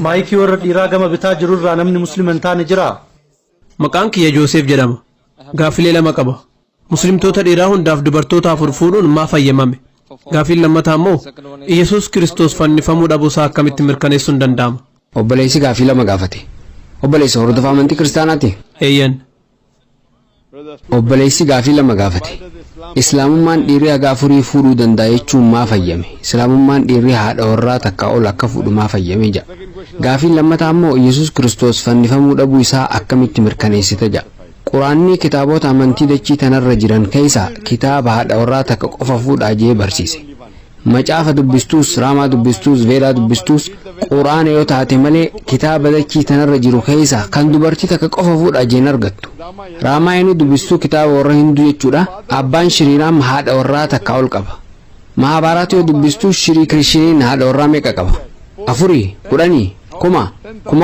maayikii warra dhiiraa gama bitaa jirurraa namni musliima hin taane jira. Maqaan kiyya Joosef jedhama. Gaaffilee lama qaba. Muslimtoota dhiiraa hundaaf dubartoota afur fuudhuun maaf hayyamame? Gaaffiin lammataa immoo Iyesuus Kiristoos fannifamuu dhabuusaa akkamitti mirkaneessuun danda'ama? Obboleessi gaaffii lama gaafate. Obboleessi hordofaa amantii kiristaanaati? Eeyyan. Obboleessi gaaffii lama gaafate. Islaamummaan dhiirri haga afurii fuudhuu danda'a jechuun maaf hayyame? Islaamummaan dhiirri haadha warraa takka ol akka fuudhu maaf hayyame jedha. Gaaffiin lammataa immoo Iyesuus Kiristoos fannifamuu dhabuu isaa akkamitti mirkaneessite jedha. Quraanni kitaabota amantii dachii tanarra jiran keessaa kitaaba haadha warraa takka qofa fuudhaa jee barsiise. Macaafa dubbistuus, raamaa dubbistuus, veedaa dubbistuus Quraana yoo taate malee kitaaba dachii tanarra jiru keessaa kan dubartii takka qofa fuudhaa jeen argattu. Raamaayini dubbistuu kitaaba warra Hinduu jechuudha. Abbaan shiriiraam haadha warraa takka ol qaba. Mahabaraata yoo dubbistuu Shirii Kirishiniin haadha warraa meeqa qaba? Afurii, kudhanii, kuma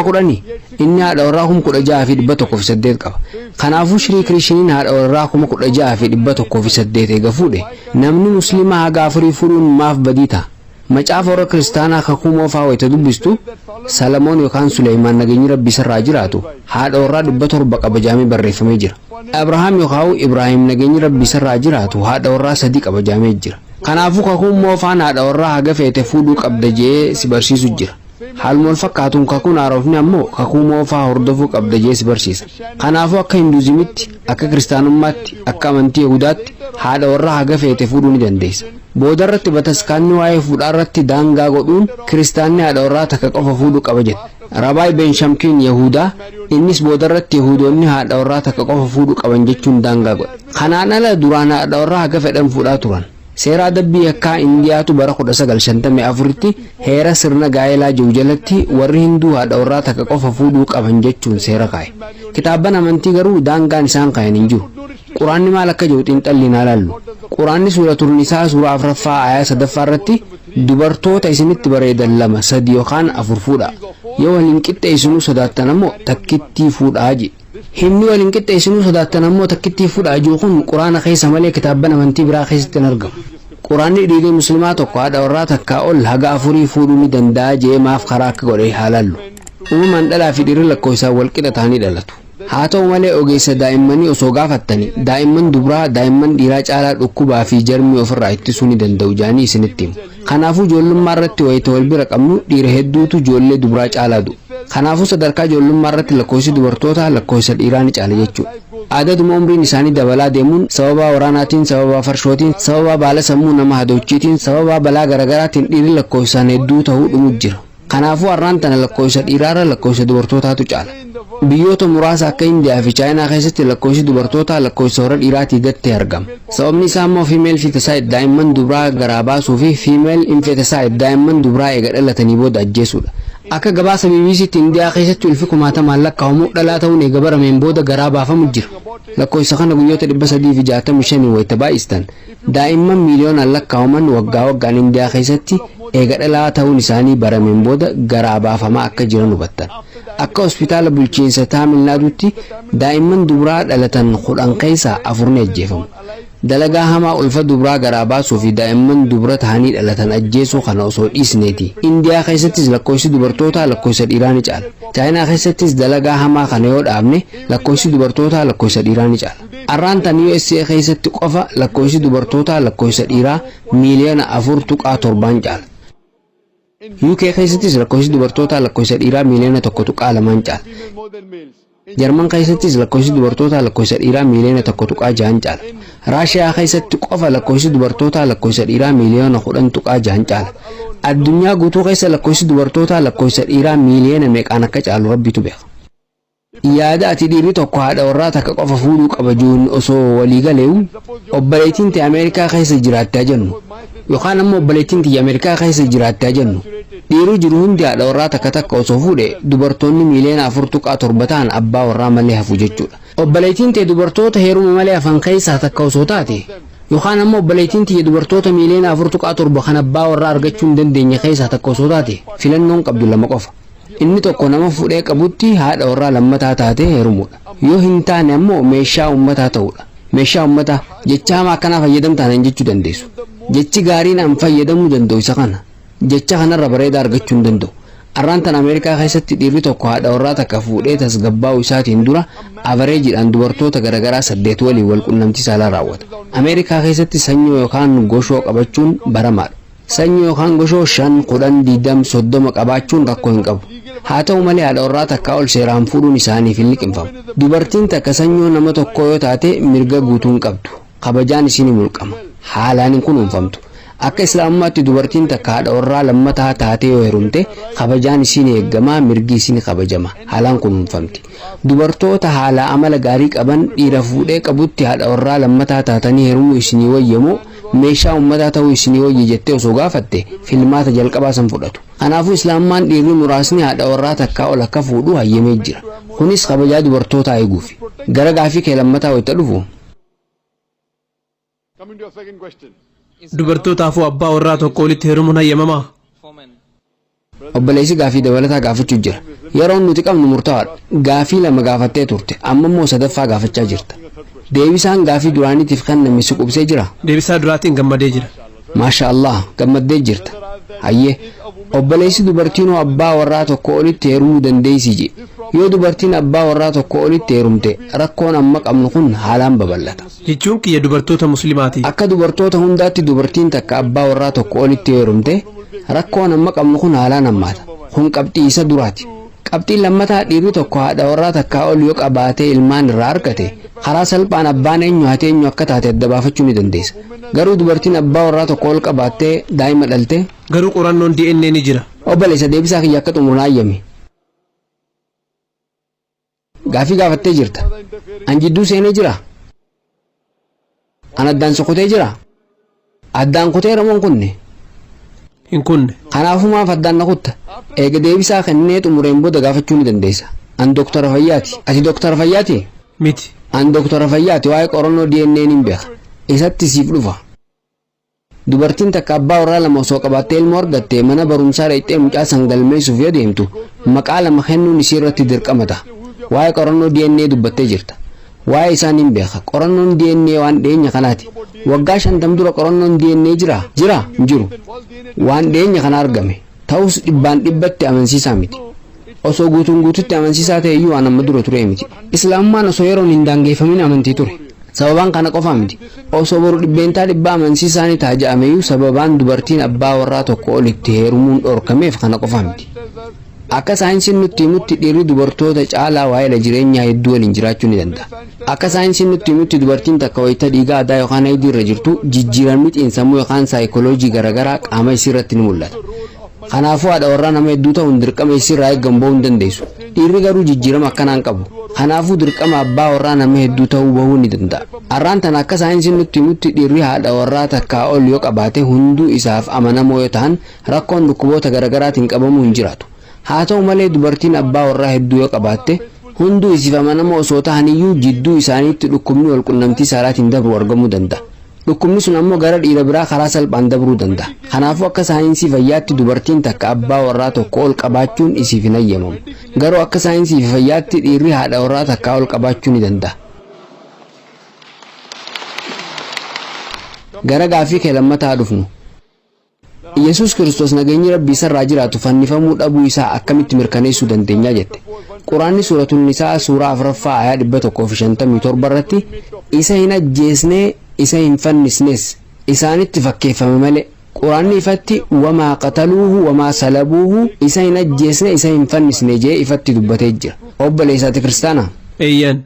kudhanii. Inni haadha warraa 16,108 qaba. Kanaafuu Shirii Kirishiniin haadha warraa 16,108 eega fuudhe namni musliimaa haga afurii fuudhuun maaf badii ta'a? Macaafa warra kiristaanaa kakuu moofaa wayita dubbistu Salamoon yookaan Suleymaan nageenyi rabbi isarraa jiraatu haadha warraa 700 qabajamee barreeffamee jira. Abrahaam yookaan Ibraahim nageenyi rabbi isarraa jiraatu haadha warraa 3 qabajamee jira. Kanaafuu kakuu moofaan haadha warraa haga feete fuudhuu qabda jee si barsiisu jira. Haaluma wal fakkaatuun kakuun haarofni ammoo kakuu moofaa hordofuu qabda jee si barsiisa. Kanaafuu akka Hinduuzimitti, akka Kiristaanummaatti, akka amantii Yahudaatti haadha warraa haga feete fuudhuu ni dandeessa. Boodarratti bataskaanni waa'ee fuudhaarratti daangaa godhuun kiristaanni haadha warraa takka qofa fuudhuu qaba jedhe. Rabaay Ben Shamkiin Yahudaa innis boodarratti Yahudoonni haadha warraa takka qofa fuudhuu qaban jechuun daangaa godhe. Kanaan ala duraan haadha warraa haga fedhan fuudhaa turan. Seera adabbii akka Indiyaatu bara 1954tti heera sirna gaa'elaa jiru jalatti warri Hinduu haadha warraa takka qofa fuudhuu qaban jechuun seera kaa'e. Kitaabban amantii garuu daangaan isaan kaa'an hin jiru. Quraanni maal akka jiru xiinxalli naa laallu. Quraanni suuratul Nisaa suuraa 4ffaa ayaa 3ffaa irratti dubartoota isinitti bareedan 2, 3 yookaan 4 fuudha. Yoo waliin qixxeessinuu sodaattan ammoo takkittii fuudhaa jedhe. Himni waliin qixxeessinuu sodaattan ammoo takkittii fuudhaa jiru kun Quraana keessa malee kitaabban amantii biraa keessatti hin argamu. Quraanni dhiirri musliimaa tokko haadha warraa takkaa ol haga afurii fuudhuu ni danda'a jee maaf karaa akka godhe haa laallu. Uumamaan dhalaa fi dhiirri lakkoofsaan wal qixa ta'anii dhalatu. Haa ta'u malee ogeessa daa'immanii osoo gaafattanii daa'imman dubaraa daa'imman dhiiraa caalaa dhukkubaa fi jarmii ofirraa ittisuu ni danda'u jaanii isinitti himu. Kanaafuu ijoollummaa irratti wayita wal bira qabnu dhiira hedduutu ijoollee dubaraa caalaa du'u. Kanaafuu sadarkaa ijoollummaa irratti lakkoofsi dubartootaa lakkoofsa dhiiraa ni caala jechuudha. Aadaduma umriin isaanii dabalaa deemuun sababa waraanaatiin, sababa farshootiin, sababa baala sammuu nama hadoochiitiin, sababa balaa garaagaraatiin dhiirri lakkoofsaan hedduu ta'uu dhumu jira. Kanaafuu har'aan tana lakkoofsa dhiiraarra lakkoofsa dubartootaatu caala. Biyyoota muraasa akka Indiyaa fi Chaayinaa keessatti lakkoofsi dubartootaa lakkoofsa warra dhiiraatii gattee argama. Sababni isaa immoo fiimeel fiitasaayid daa'imman dubaraa garaa baasuu fi fiimeel infiitasaayid daa'imman dubaraa eega dhalatanii booda ajjeesuudha. Akka gabaasa BBCtti Indiyaa keessatti ulfi 10,000 lakkaa'amu dhalaa ta'uun eega barameen booda garaa baafamu jira. Lakkoofsa kana guyyoota 365 wayita baay'istan daa'imman miiliyoonaan lakkaa'aman waggaa waggaan Indiyaa keessatti eega dhalaa ta'uun isaanii barameen booda garaa baafamaa akka jiran hubattan. Akka hospitaala bulchiinsa Taamil Naaduutti daa'imman dubaraa dhalatan 10 keessaa 4 ni ajjeefamu. Dalagaa hamaa ulfa dubaraa garaa baasuu fi daa'imman dubara ta'anii dhalatan ajjeesuu kana osoo dhiisneeti. Indiyaa keessattis lakkoofsi dubartootaa lakkoofsa dhiiraa ni caala. Chaayinaa keessattis dalagaa hamaa kana yoo dhaabne lakkoofsi dubartootaa lakkoofsa dhiiraa ni caala. Har'aan tan USA keessatti qofa lakkoofsi dubartootaa lakkoofsa dhiiraa miiliyoona 4.7 caala. UK keessattis lakkoofsi dubartootaa lakkoofsa dhiiraa miiliyoona 1.2 caala. Jarman keessattis lakkoofsi dubartootaa lakkoofsa dhiiraa miiliyoona 1.6 caala. Raashiyaa keessatti qofa lakkoofsi dubartootaa lakkoofsa dhiiraa miiliyoona 10.6 caala. Addunyaa guutuu keessa lakkoofsi dubartootaa lakkoofsa dhiiraa miiliyoona meeqaan akka caalu rabbitu beeka. Yaada ati dhiirri tokko haadha warraa takka qofa fuudhuu qaba jechuun osoo walii galeewu obboleettiin ta'e Ameerikaa keessa jiraattaa jennu yookaan ammoo obboleettiin ta'e Ameerikaa keessa jiraattaa jennu dhiirri jiru hundi haadha warraa takka osoo fuudhe dubartoonni miiliyoona 4.7 ta'an abbaa warraa malee hafu jechuudha. Obboleettiin ta'e dubartoota heeruma malee hafan keessaa takka osoo taate yookaan ammoo obboleettiin ta'e dubartoota miiliyoona 4.7 kan abbaa warraa argachuu hin dandeenye keessaa takka osoo taate filannoon qabdu lama qofa. Inni tokko nama fuudhee qabutti haadha warraa lammataa taatee heerumuudha. Yoo hin taane ammoo meeshaa uummataa ta'uudha. Meeshaa uummataa jecha hamaa akkanaa fayyadamtaan jechuu dandeessu. Jechi gaariin an fayyadamuu danda'u isa kana. jecha kanarra bareeda argachuu hin danda'u. Arraantan Ameerikaa keessatti dhiirri tokko haadha warraa takka fuudhee tasgabbaa'u isaatiin dura avareejiidhaan dubartoota garaagaraa 8 waliin wal qunnamtii saalaa raawwata. Ameerikaa keessatti sanyoo yookaan goshoo qabachuun baramaadha. Sanyoo yookaan goshoo 5, 10, 20, 30 qabaachuun rakkoo hin qabu. Haa ta'u malee haadha warraa takkaa ol seeraan fuudhuun isaaniif hin liqimfamu. Dubartiin takka sanyoo nama tokkoo yoo taate mirga guutuu hin qabdu. Kabajaan isiin mulqama. Haalaan hin kunuunfamtu. Akka islaamummaatti dubartiin takka haadha warraa lammataa taatee yoo heerumte kabajaan isiin eeggamaa, mirgi isiin kabajama, haalaan kunuunfamti. Dubartoota haala amala gaarii qaban dhiira fuudhee qabutti haadha warraa lammataa taatanii heerumuu isinii wayyamoo meeshaa ummataa ta'uu isinii wayye jettee osoo gaafatte filmaata jalqabaa san fudhatu. Kanaafuu islaamummaan dhiirri muraasni haadha warraa takkaa ol akka fuudhu hayyamee jira. Kunis kabajaa dubartootaa eeguufi. Gara gaafii kee lammataa wayita dhufu. Dubartootaafuu abbaa warraa tokko walitti heerumuun hayyamamaa? Obboleessi gaafii dabalataa gaafachuu jira. Yeroon nuti qabnu murtaa'aadha. Gaafii lama gaafattee turte, amma immoo sadaffaa gaafachaa jirta. Deebisaan gaafii duraaniitiif kenname si qubsee jira? Deebisaa duraatiin gammadee jira. Maasha Allah, gammaddee jirta. Hayyee, obboleessi dubartiin abbaa warraa tokko olitti heerumuu dandeessi je. Yoo dubartiin abbaa warraa tokko olitti heerumte rakkoon amma qabnu kun haalaan babal'ata. Jechuun kiyya dubartoota musliimaati. Akka dubartoota hundaatti dubartiin takka abbaa warraa tokko olitti heerumte rakkoon amma qabnu kun haalaan hammaata. Kun qabxii isa duraati. Qabxiin lammataa dhiirri tokko haadha warraa takkaa ol yoo qabaatee ilmaan irraa argate karaa salphaan abbaan eenyu haati eenyu akka taate adda baafachuu ni dandeessa. Garuu dubartiin abbaa warraa tokko ol qabaattee daa'ima dhalte. Garuu qorannoon DNA ni jira. Obboleessa deebisaa kiyya akka xumuraan hayyame. Gaafii gaafattee jirta. An jidduu seenee jira. An addaan sokotee jira. Addaan kutee ramoon kunne. Hin kunne. Kanaafuu maaf addaan na kutta? Eega deebisaa kennee xumureen booda gaafachuu ni dandeessa. An doktara fayyaati. Ati doktara fayyaati? Miti. An doktara fayyaati waa'ee qorannoo DNA ni beeka. Isatti siif dhufa. Dubartiin takka abbaa warraa lama osoo qabaattee ilmoo argatte mana barumsaa dhaqxee mucaa sangalmeessuuf yoo deemtu maqaa lama kennuun isii irratti dirqama ta'a. Waa'ee qorannoo DNA dubbattee jirta. Waa'ee isaan hin beeka. Qorannoon DNA waan dhiyeenya kanaati. Waggaa 50 dura qorannoon DNA jira? Jira? Hin jiru. Waan dhiyeenya kana argame. Ta'us dhibbaan dhibbatti amansiisaa miti. Osoo guutuun guututti amansiisaa ta'e iyyuu waan amma dura ture miti. Islaamummaan osoo yeroon hin daangeffamin amantii ture. Sababaan kana qofa miti. Osoo boru dhibbeentaa dhibba amansiisaanii taaja'ameyyuu sababaan dubartiin abbaa warraa tokko olitti heerumuun dhorkameef kana qofa miti. Akka saayinsiin nutti himutti dhiirri dubartoota caalaa waa'ee jireenyaa hedduu waliin jiraachuu ni danda'a. Akka saayinsiin nutti himutti dubartiin takka wayita dhiigaa aadaa yookaan ayidii irra jirtu jijjiiramni xiinsammuu yookaan saayikooloojii garaagaraa qaama isii irratti ni mul'ata. Kanaafuu haadha warraa nama hedduu ta'uun dirqama isii irraa eeggamu bahuu hin dandeessu. Dhiirri garuu jijjiirama akkanaan qabu. Kanaafuu dirqama abbaa warraa nama hedduu ta'uu bahuu ni danda'a. Arraan tana akka saayinsiin nutti himutti dhiirri haadha warraa takkaa ol yoo qabaate hunduu isaaf amanamoo yoo ta'an rakkoon dhukkuboota garaagaraatiin qabamuu hin jiraatu. Haa ta'u malee dubartiin abbaa warraa hedduu yoo qabaatte hunduu isiif amanamoo osoo ta'aniyyuu jidduu isaaniitti dhukkubni wal qunnamtii saalaatiin dabru argamuu danda'a. Dhukkubni sun ammoo gara dhiira biraa karaa salphaan dabruu danda'a. Kanaafuu akka saayinsii fayyaatti dubartiin takka abbaa warraa tokko ol qabaachuun isiif hin hayyamamu. Garuu akka saayinsii fayyaatti dhiirri haadha warraa takkaa ol qabaachuu ni danda'a. Gara gaafii kee lammataa dhufnu. Yesus Kiristoos nageenyi Rabbii isarraa jiraatu fannifamuu dhabuu isaa akkamitti mirkaneessuu dandeenya jette. Quraanni suuratul Nisaa suuraa 4ffaa ayaa 157 irratti isa hin ajjeesnee isa hin fannisnes isaanitti fakkeeffame malee Quraanni ifatti wamaa qataluuhu wamaa salabuuhu isa hin ajjeesne isa hin fannisne jee ifatti dubbatee jira. Obboleessaati kiristaana? Eeyyan.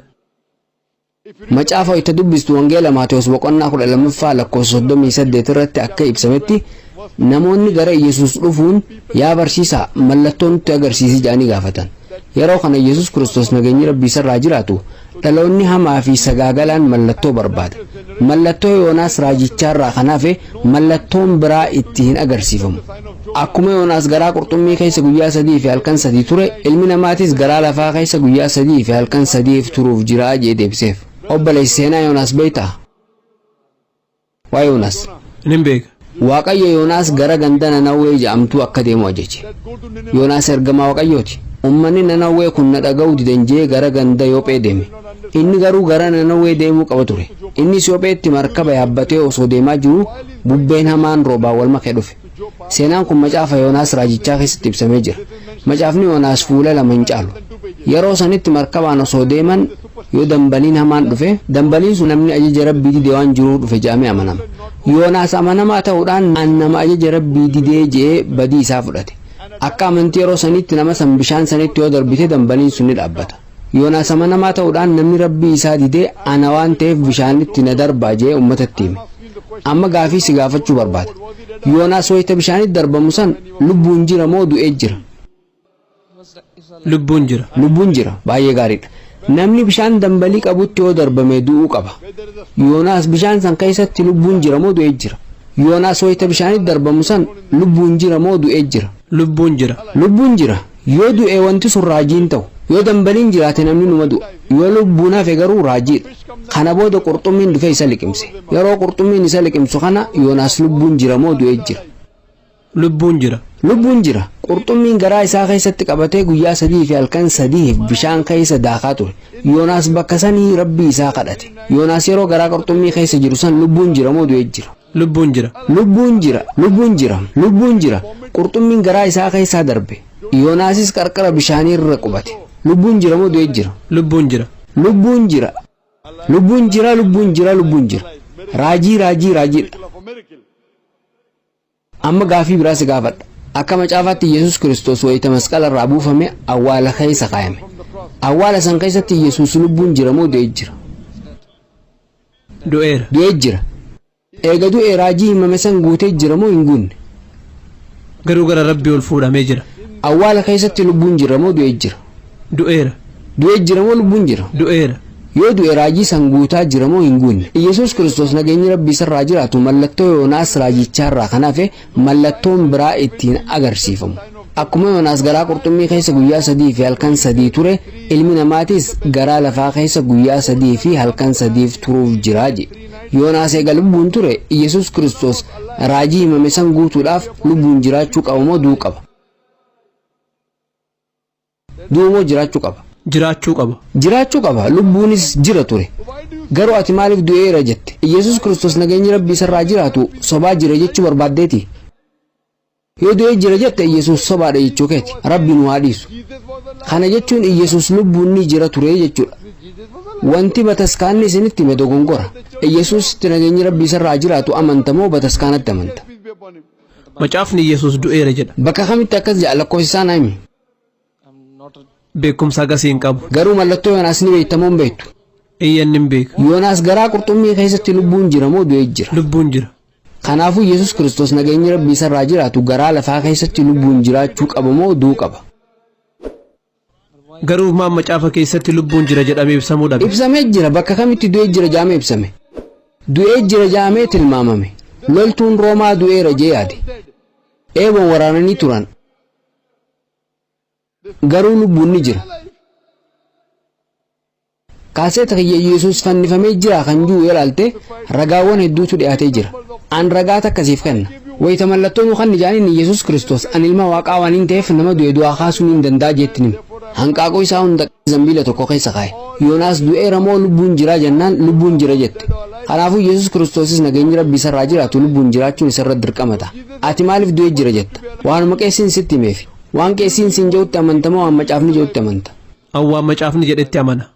Macaafa itti dubbistu wangeela Maatewos boqonnaa 12ffaa lakkoofsa 38 irratti akka ibsametti namoonni gara Yesus dhufuun yaa barsiisaa mallattoo nutti agarsiisi jedhanii gaafatan. Yeroo kana Yesus Kiristoos nageenyi Rabbii isarraa jiraatu dhaloonni hamaa fi sagaagalaan mallattoo barbaada. Mallattoo Yoonaas raajicharraa kanaafe mallattoon biraa itti hin agarsiifamu. Akkuma Yoonaas garaa qurxummii keessa guyyaa 3 fi halkan 3 ture ilmi namaatis garaa lafaa keessa guyyaa 3 fi halkan 3 turuuf jira jee deebiseef. Obboleessi seenaa Yoonaas beektaa? Waa Yoonaas? Nin beeka. Waaqayyo Yoonaas gara ganda Nanawwee jedhamtu akka deemu ajaje. Yoonaas ergamaa Waaqayyooti. Uummanni Nanawwee kun na dhaga'uu didan jee gara ganda Yophee deeme. Inni garuu gara Nanawwee deemuu qaba ture. Innis Yopheetti markaba yaabbatee osoo deemaa jiru bubbeen hamaan roobaa wal makee dhufe. Seenaan kun macaafa Yoonaas raajichaa keessatti ibsamee jira. Macaafni Yoonaas fuula lama hin caalu. Yeroo sanitti markabaan osoo deeman yoo dambaliin hamaan dhufe, dambaliin sun namni ajaja Rabbii didee waan jiruu dhufe jedhamee amanama. Yoonaas amanamaa ta'uudhaan nama ajaja Rabbii didee jedhee badii isaa fudhate. Akka amantii yeroo sanitti nama san bishaan sanitti yoo darbite dambaliin sun ni dhaabbata. Yoonaas amanamaa ta'uudhaan namni Rabbii isaa didee ana waan ta'eef bishaanitti na darbaa jedhee uummatatti hime. Amma gaafii si gaafachuu barbaada. Yoonaas wayita bishaanitti darbamu san lubbuun jira moo du'ee jira? Lubbuun jira. Lubbuun jira. Baay'ee gaariidha. Namni bishaan dambalii qabutti yoo darbame du'uu qaba. Yoonaas bishaan san keessatti lubbuun jira moo du'ee jira? Yoonaas wayita bishaanitti darbamu san lubbuun jira moo du'ee jira? Lubbuun jira. Lubbuun jira. Yoo du'e wanti sun raajiin ta'u. Yoo dambaliin jiraate namni numa du'a. Yoo lubbuun hafe garuu raajiidha. Kana booda qurxummiin dhufe isa liqimse. Yeroo qurxummiin isa liqimsu kana Yoonaas lubbuun jira moo du'ee jira? Lubbuun jira. Lubbuun jira. Qurxummiin garaa isaa keessatti qabatee guyyaa 3 fi halkan 3 bishaan keessa daakaa ture. Yoonaas bakka sanii Rabbii isaa kadhate. Yoonaas yeroo garaa qurxummii keessa jiru san lubbuun jira moo du'ee jira? Lubbuun jira. Lubbuun jira. Lubbuun jira. Lubbuun jira. Qurxummiin garaa isaa keessaa darbe. Yoonaasis qarqara bishaanii irra qubate. Lubbuun jira moo du'ee jira? Lubbuun jira. Lubbuun jira. Lubbuun jira. Lubbuun jira. Lubbuun jira. Raajiidha. Amma gaafii biraa si gaafadha. Akka macaafaatti Yesuus Kiristoos wayita masqala irraa buufame awwaala keessa kaayame. Awwaala san keessatti Yesuus lubbuun jira moo du'ee jira? Du'eera. Du'ee jira. Eega du'e raajii himame san guutee jira moo hin guunne? Garuu gara Rabbii ol fuudhamee jira. Awwaala keessatti lubbuun jira moo du'ee jira? Du'eera. Du'ee jira moo lubbuun jira? Du'eera. Yoo du'e raajii san guutaa jira moo hin guunne? Yesuus Kiristoos nageenyi Rabbii isarraa jiraatu mallattoo Yoonaas raajicharraa kan hafe mallattoon biraa ittiin agarsiifamu. Akkuma Yoonaas garaa qurxummii keessa guyyaa 3 fi halkan 3 ture, ilmi namaatis garaa lafaa keessa guyyaa 3 fi halkan 3 turuuf jira jedhe. Yoonaas eega lubbuun ture, Yesuus Kiristoos raajii himame san guutuudhaaf lubbuun jiraachuu qaba moo du'uu qaba? Du'uu moo jiraachuu qaba? Jiraachuu qaba. Jiraachuu qaba. Lubbuunis jira ture. Garuu ati maaliif du'eera jette? Yesuus Kiristoos nageenyi Rabbii isarraa jiraatu sobaa jira jechuu barbaaddeeti? Yoo du'ee jira jette Yesuus sobaadha jechuu keeti. Rabbi nu haa dhiisu. Kana jechuun Yesuus lubbuun ni jira ture jechuudha. Wanti bataskaanni isinitti hime dogongora. Yesuusitti nageenyi Rabbii isarraa jiraatu amanta moo bataskaanatti amanta? Macaafni Yesuus du'eera jedha. Bakka kamitti akkas jedha lakkoofsisaa naa himi? Beekumsa agasii hin qabu. Garuu mallattoo Yoonaas ni beektamoo hin beektu? Iyyan hin beeku. Yoonaas garaa qurxummii keessatti lubbuun jira moo du'ee jira? Lubbuun jira. Kanaafuu Yesuus Kiristoos nageenyi Rabbii isarraa jiraatu garaa lafaa keessatti lubbuun jiraachuu qaba moo du'uu qaba? Garuu maan macaafa keessatti lubbuun jira jedhamee ibsamuu dhabe? Ibsamee jira. Bakka kamitti du'ee jira jedhamee ibsame? Du'ee jira jedhamee tilmaamame. Loltuun Roomaa du'eera jee yaade. Eeboon waraananii turan. Garuu lubbuun ni jira. Kaaseeta kiyya Yesuus fannifamee jira kan jiru ilaalte ragaawwan hedduutu dhiyaatee jira. An ragaa takkasiif kenna. Wayita mallattoon kan nijaaniin Yesuus Kiristoos an ilma Waaqaa waan hin ta'eef nama du'e du'aa kaasuu hin danda'a jettiin. Hanqaaquu isaa hunda zambiila tokko keessa kaa'e. Yoonaas du'eera moo lubbuun jira jennaan lubbuun jira jette. Kanaafuu Yesuus Kiristoosis nageenyi Rabbii isarraa jiraatu lubbuun jiraachuun isarra dirqama ta'a. Ati maaliif du'ee jira jetta? Waanuma qeessiin sitti himeef. Waan qeessiin siin jedhutti amanta moo waan macaafni jedhutti amanta? Waan macaafni jedhetti amana.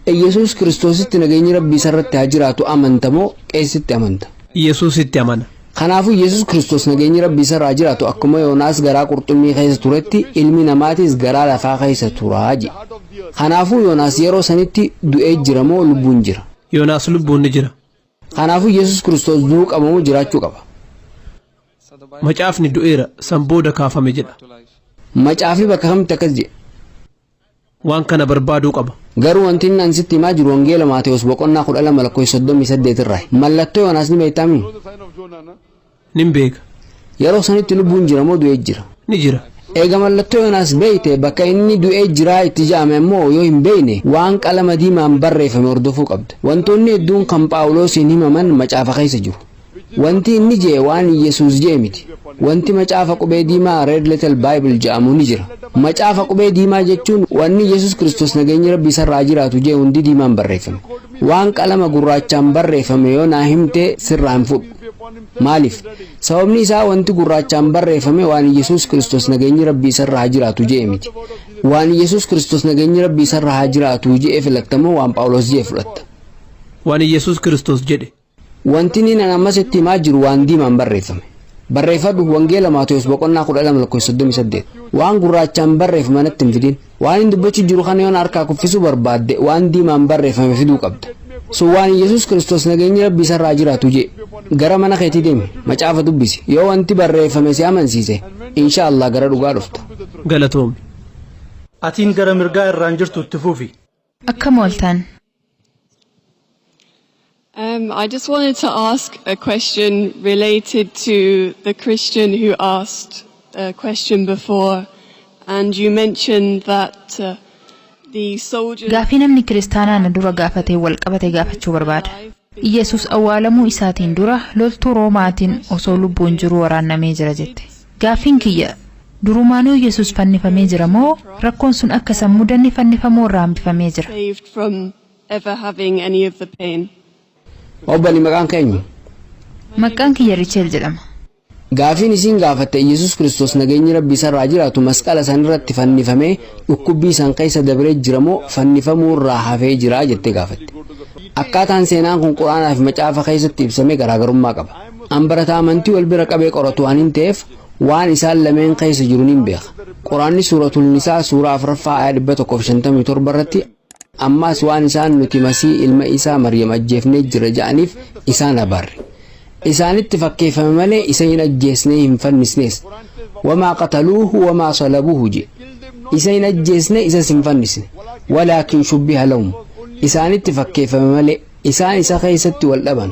Yesuus Kiristoositti nageenyi Rabbii isarratti haa jiraatu amanta moo qeessitti amanta? Yesuusitti amana. Kanaafuu Yesuus Kiristoos nageenyi Rabbii isarraa jiraatu akkuma Yoonaas garaa qurxummii keessa turetti ilmi namaatis garaa lafaa keessa turaa jedhe. Kanaafuu Yoonaas yeroo sanitti du'ee jira moo lubbuun jira? Yoonaas lubbuun ni jira. Kanaafuu Yesuus Kiristoos du'uu qaba moo jiraachuu qaba? Macaafni du'eera san booda kaafame jedha. Macaafni bakka kamitti akkas jedhe? Waan kana barbaaduu qaba. Garuu wanti inni an sitti himaa jiru wangeela Maatewos boqonnaa 12:38 irraa. Mallattoo Yoonaas ni beektamii? Nin beeka. Yeroo sanitti lubbuun jira moo du'ee jira? Ni jira. Eega mallattoo Yoonaas beekte bakka inni du'ee jira itti jedhame immoo yoo hin beekne waan qalama diimaan barreeffame hordofuu qabda. Wantoonni hedduun kan Phaawulosiin himaman macaafa keessa jiru. Wanti inni jee waan Yesuus jee miti. Wanti macaafa qubee diimaa Red Little Bible jedhamu ni jira. Macaafa qubee diimaa jechuun wanni Yesuus Kiristoos nageenyi Rabbii isarraa jiraatu jee hundi diimaan barreeffame. Waan qalama gurraachaan barreeffame yoo naa himte sirraa hin fudhu. maaliif sababni isaa wanti gurraachaan barreeffame waan Yesuus Kiristoos nageenyi Rabbii isarraa haa jiraatu jee miti waan Yesuus Kiristoos nageenyi Rabbii isarraa haa jiraatu jee filattamoo waan Phaawulos jee fudhatta waan Yesuus Kiristoos jedhe wanti inni ammas itti himaa jiru waan diimaan barreeffame barreeffadhu wangeela Maatewos boqonnaa 12:38 waan gurraachaan barreeffame natti hin fidin waan inni dubbachuu jiru kana yoon harkaa kuffisuu barbaadde waan diimaan barreeffame fiduu qabda so waan Yesuus Kiristoos nageenyi Rabbii isarraa haa jiraatu jee gara mana keetii deemi macaafa dubbisi yoo wanti barreeffame si amansiise inshallah gara dhugaa dhufta galatoomi atiin gara mirgaa irraan jirtu itti fufi akkam ooltan I just wanted to ask a question related to the Christian who asked a question before, and you mentioned that the soldiers. Gaafii namni kiristaanaa dura gaafatee wal qabate gaafachuu barbaada. Yesus awwaalamuu isaatiin dura loltuu Roomaatiin osoo lubbuun jiru waraannamee jira jette. Gaafiin kiyya durumaanuu Yesus fannifamee jira moo rakkoon sun akka sammuu danni fannifamoo irraa hambifamee jira? Saved from ever having any of the pain. Obbali maqaan keenyu Maqaan kiyya Richel jedhama. Gaafiin isin gaafatte Yesuus Kiristoos nageenyi Rabbii isarraa jiraatu masqala san irratti fannifamee dhukkubbii san keessa dabree jira moo fannifamuu irraa hafee jira jettee gaafatte. Akkaataan seenaan kun Quraanaa fi macaafa keessatti ibsame garaagarummaa qaba. Ambarataa amantii wal bira qabee qoratu waan hin ta'eef waan isaan lameen keessa jiru hin beeka. Quraanni suuratul Nisaa suuraa 4:157 irratti ammas waan isaan nuti Masii ilma isaa Maryam ajjeefnee jira jedhaniif isaan abarre. Isaanitti fakkeeffame malee isa hin ajjeesnee hin fannisnees. Wamaa qataluuhu wamaa salabuuhu je. Isa hin ajjeesne isa hin fannisne. Walaakin shubbiha lahum. Isaanitti fakkeeffame malee isaan isa keessatti wal dhaban.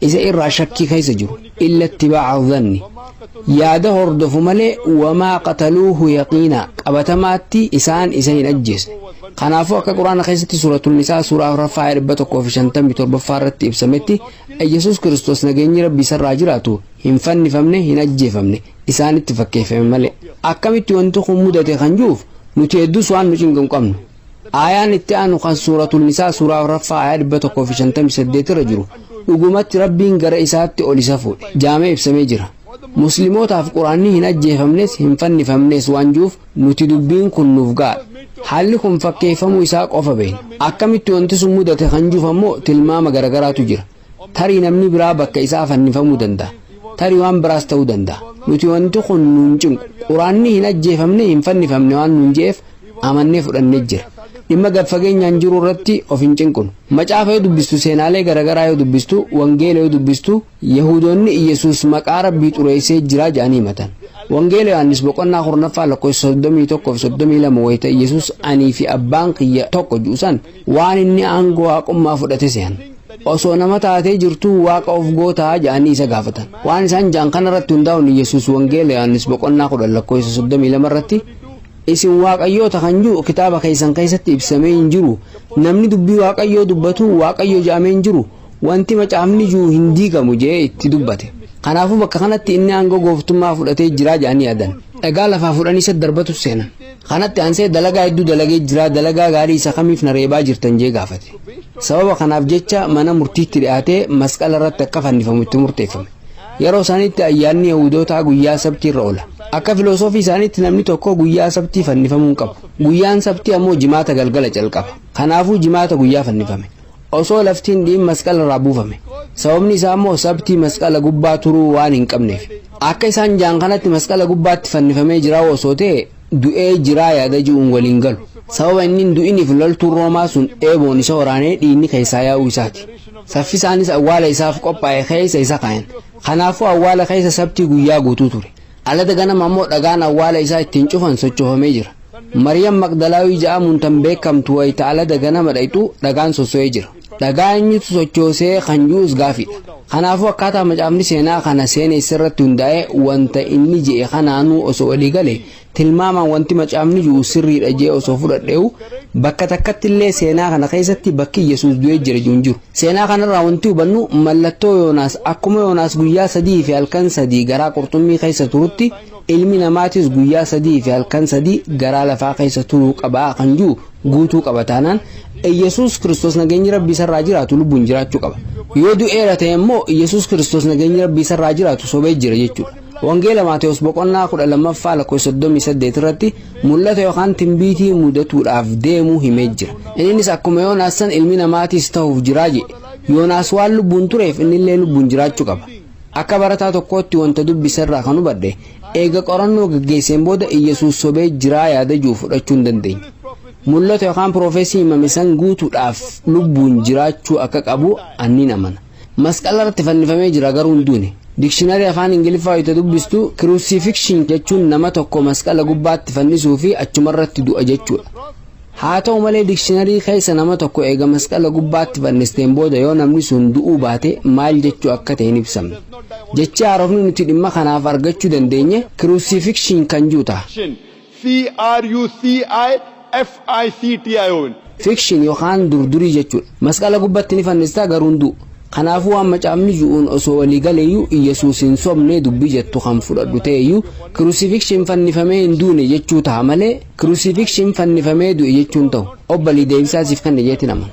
Isa irraa shakkii keessa jiru. Illa ittibaa'a dhanni. Yaada hordofu malee wamaa qataluuhu yaqiina qabatamaatti isaan isa hin ajjeesne. Kanaafuu akka Quraana keessatti suuratul Nisaa suuraa 4:157 irratti ibsametti Yesuus Kiristoos nageenyi Rabbii isarraa jiraatu hin fannifamne hin ajjeefamne isaanitti fakkeeffame malee akkamitti wanti kun mudate kan juuf nuti hedduus waan nu cinqu qabnu ayaan itti aanu kan suuratul Nisaa suuraa 4:158 irra jiru dhugumatti Rabbiin gara isaatti ol isa fuudhe jaamee ibsamee jira muslimootaaf Quraanni hin ajjeefamnes hin fannifamnes waan juuf nuti dubbiin kun nuuf gaadha haalli kun fakkeeffamuu isaa qofa beekna akkamitti wanti sun mudate kan juuf ammoo tilmaama garagaraatu jira tarii namni biraa bakka isaa fannifamuu danda'a tarii waan biraas ta'uu danda'a nuti wanti kun nuun cinqu Quraanni hin ajjeefamne hin fannifamne waan nuun jeef amannee fudhannee jira dhimma gad fageenyaan jiru irratti of hin cinqunu macaafa yoo dubbistu seenaalee garagaraa yoo dubbistu wangeela yoo dubbistu yahudoonni Yesuus maqaa Rabbii xureessee jira jedhanii himatan wangeela Yohaannis boqonnaa 4:31-32 wayita Yesuus anii fi abbaan kiyya tokko juusan waan inni aangoo waaqummaa fudhate sehan osoo nama taatee jirtu waaqa of gootaa jedhanii isa gaafatan waan isaan jaan kana irratti hundaa'uun Yesuus wangeela Yohaannis boqonnaa 10:32 irratti isin waaqayyoota kan jiru kitaaba keessan keessatti ibsamee hin jiru namni dubbii waaqayyoo dubbatu waaqayyo jedhamee hin jiru wanti macaafni jiru hin diigamu jee itti dubbate kanaafuu bakka kanatti inni aangoo gooftummaa fudhatee jira jedhanii yaadan dhagaa lafaa fudhanii isa darbatu seenan kanatti ansee dalagaa hedduu dalagee jira dalagaa gaarii isa kamiif na reebaa jirtan jee gaafate sababa kanaaf jecha mana murtiitti dhiyaatee masqala irratti akka fannifamu itti murteeffame yeroo isaaniitti ayyaanni Yahudootaa guyyaa sabtii irra oola akka filosoofii isaaniitti namni tokko guyyaa sabtii fannifamuu qabu guyyaan sabtii ammoo jimaata galgala calqaba kanaafuu jimaata guyyaa fannifame osoo laftiin dhiin masqala irraa buufame sababni isaa ammoo sabtii masqala gubbaa turuu waan hin qabneef akka isaan jaan kanatti masqala gubbaatti fannifamee jira osoo ta'e du'ee jiraa yaada ji'uun waliin galu sababa inni du'iniif loltuun Roomaa sun eeboon isa waraanee dhiinni keessaa yaa'uu isaati saffisaanis awwaala isaaf qophaa'e keessa isa kaayan kanaafuu awwaala keessa sabtii guyyaa guutuu ture alada ganama ammoo dhagaan awwaala isaa ittiin cufan sochoofamee jira Maryam Magdalaawii jedhamuun tan beekamtu wayita alada ganama dhayxu dhagaan sosso'ee jira dhagaa eenyutu sochoosee kan juus gaafidha kanaafuu akkaataa macaafni seenaa kana seenessa irratti hundaa'ee wanta inni je'e kanaanuu osoo walii gale tilmaamaan wanti macaafni jiru sirriidha jee osoo fudhadheewu bakka takkatti illee seenaa kana keessatti bakki Yesuus du'ee jira jiru seenaa kanarraa wanti hubannu mallattoo Yoonaas akkuma Yoonaas guyyaa 3 fi halkan 3 garaa qurxummii keessa turutti ilmi namaatis guyyaa 3 fi halkan 3 garaa lafaa keessa turuu qabaa kan jiru guutuu qaba taanaan Yesus Kristos nageenya rabbii sarraa jiraatu lubbuun jiraachuu qaba. Yoo du'eera ta'e immoo Yesus Kristos nageenya rabbii sarraa jiraatu sobee jira jechuudha. Wangeela Maatewos boqonnaa 12 lakkoofsa 38 irratti mul'ata yookaan timbiitii mudatuudhaaf deemuu himee jira. Innis akkuma Yoonaas san ilmi namaatiis ta'uuf jira jedhe. Yoonaas waan lubbuun tureef innillee lubbuun jiraachuu qaba. Akka barataa tokkootti wanta dubbisarraa kan hubadhe eega qorannoo gaggeesseen booda Yesus sobee jira yaada juu fudhachuu hin dandeenye. Mul'ata yookaan profeesii himame san guutuudhaaf lubbuun jiraachuu akka qabu anni amana. Masqala irratti fannifamee jira garuu hin duune. Dictionary afaan Ingiliffaa yoo dubbistu crucifixion jechuun nama tokko masqala gubbaatti fannisuu fi achumarratti du'a jechuudha. Haa ta'u malee dictionary keessa nama tokko eega masqala gubbaatti fannisteen booda yoo namni sun du'uu baate maal jechuu akka ta'e hin ibsamne. Jechi haarofni nuti dhimma kanaaf argachuu dandeenye crucifixion kan juuta. Fiction yookaan durdurii jechuudha. Masqala gubbaatti ni fannistaa garuu hin du'u. Kanaafuu waan macaafni ju'uun osoo walii galeeyyuu Yesuus hin sobne dubbii jettu kan fudhadhu ta'eyyuu crucifixion fannifamee hin duune jechuu ta'a malee crucifixion fannifamee du'e jechuun ta'u obbalii deebisaasiif kan jeetti nama.